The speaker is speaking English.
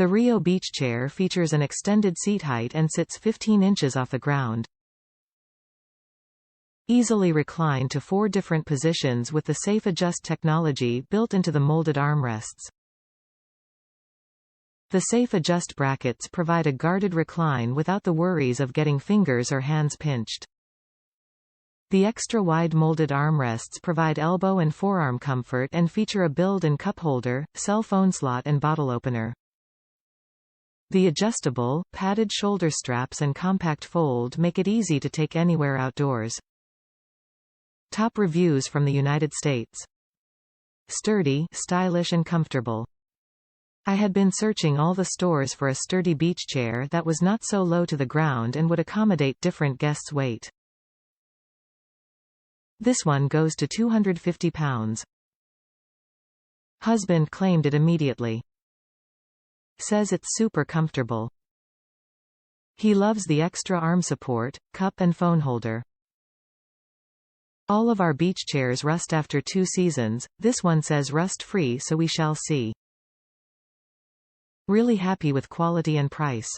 The RIO Beach chair features an extended seat height and sits 15 inches off the ground. Easily recline to 4 different positions with the Safe Adjust technology built into the molded armrests. The Safe Adjust brackets provide a guarded recline without the worries of getting fingers or hands pinched. The extra-wide molded armrests provide elbow and forearm comfort and feature a built-in cup holder, cell phone slot and bottle opener. The adjustable, padded shoulder straps and compact fold make it easy to take anywhere outdoors. Top reviews from the United States. Sturdy, stylish and comfortable. I had been searching all the stores for a sturdy beach chair that was not so low to the ground and would accommodate different guests' weight. This one goes to £250. Husband claimed it immediately. Says it's super comfortable. He loves the extra arm support, cup and phone holder. All of our beach chairs rust after 2 seasons, this one says rust-free, so we shall see. Really happy with quality and price.